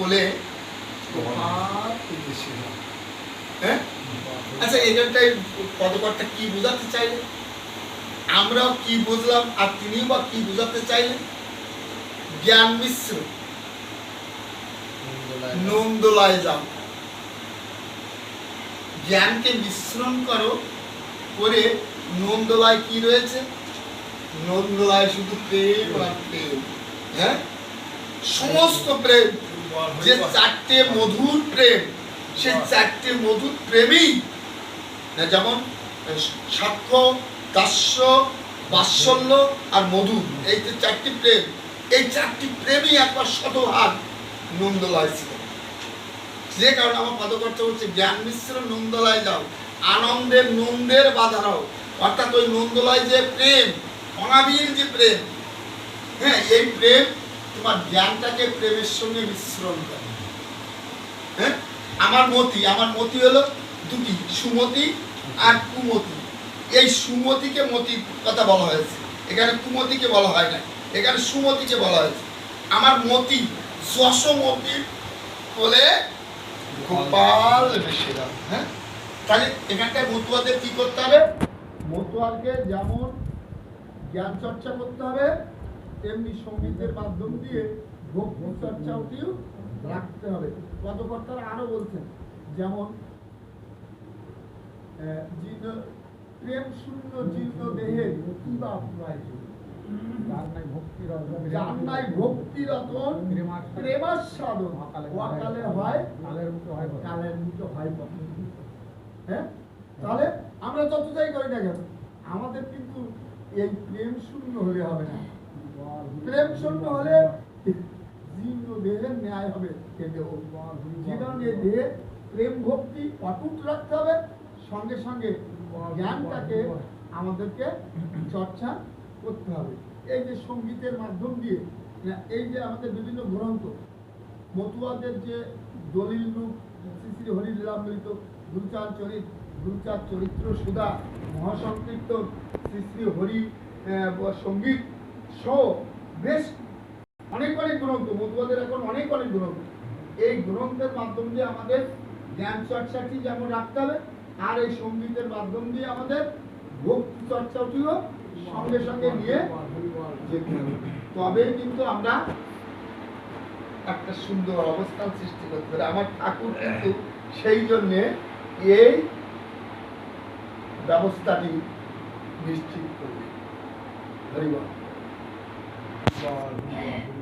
কোলে হ্যাঁ, আচ্ছা এখানটাই পদকর্তা কি বোঝাতে চাইলেন, আমরাও কি বুঝলাম, আর তিনিও বা কি বোঝাতে চাইলেন? জ্ঞান মিশ্র নন্দলায় যাও, জ্ঞানকে মিশ্রণ করো করে নন্দলায় কি রয়েছে? নন্দলায় শুধু প্রেম আর প্রেম। হ্যাঁ, সমস্ত প্রেম, যে চারটে মধুর প্রেম, সেই চারটে মধুর প্রেমই, যেমন সাক্ষ্য, দাস্য, বাৎসল্য আর মধু, এই যে চারটি প্রেম, এই চারটি প্রেমই একবার শতভাগ নন্দলায় ছিল। যে কারণে আমার পদকর্তা হচ্ছে জ্ঞান মিশ্র নন্দলায় যাও, আনন্দের নন্দের বাধারাও। অর্থাৎ ওই নন্দলায় যে প্রেম, অনাবিল যে প্রেম, হ্যাঁ, এই প্রেম তোমার জ্ঞানটাকে প্রেমের সঙ্গে মিশ্রণ করে। হ্যাঁ, আমার মতি হলো দুটি, সুমতি আর কুমতি। এই সুমতিকে মতির কথা বলা হয়েছে, এখানে কুমতিকে বলা হয় না, এখানে সুমতিকে বলা হয়েছে। আমার মতি যশোমতি বলে গোপাল বেশি দাম। হ্যাঁ, তাহলে এখানটায় মতুয়াদের কি করতে হবে? মতুয়ারকে যেমন জ্ঞান চর্চা করতে হবে, তেমনি সঙ্গীতের মাধ্যম দিয়ে ভক্তি চর্চাটিও রাখতে হবে। পদকর্তারা আরো বলছেন, যেমন প্রেম শূন্য জীর্ণ দেহে কি বা প্রয়োজন, যার নাই ভক্তি রতন প্রেমাস্বাদন অকালে হয় কালের মতো হয়। হ্যাঁ, তাহলে আমরা যত যাই করি না কেন, আমাদের কিন্তু এই প্রেম শূন্য হলে হবে না। প্রেম শূন্য হলে জীর্ণ দেহের ন্যায় হবে। যে কারণে দেহে প্রেম ভক্তি অটুট রাখতে হবে, সঙ্গে সঙ্গে জ্ঞানটাকে আমাদেরকে চর্চা করতে হবে। এই যে সঙ্গীতের মাধ্যম দিয়ে, এই যে আমাদের বিভিন্ন গ্রন্থ, মতুয়াদের যে দলিল রূপ শ্রী শ্রী হরিলীলামৃত, গুরুচার চরিত, গুরুচার চরিত্র সুধা, মহাসংকীর্তন, শ্রী শ্রী হরি সঙ্গীত সহ বেশ অনেক অনেক গ্রন্থ, মতুয়াদের এখন অনেক অনেক গ্রন্থ। এই গ্রন্থের মাধ্যম দিয়ে আমাদের জ্ঞান চর্চাটি যেমন রাখতে হবে, আর এই সঙ্গীতের মাধ্যম দিয়ে আমাদের ভক্তি চর্চাটিও সঙ্গে সঙ্গে নিয়ে যেতে হবে। তবে কিন্তু আমরা একটা সুন্দর অবস্থান সৃষ্টি করতে পারি। আমার ঠাকুর কিন্তু সেই জন্যে এই ব্যবস্থাটি নিশ্চিত করবে। হরিবল।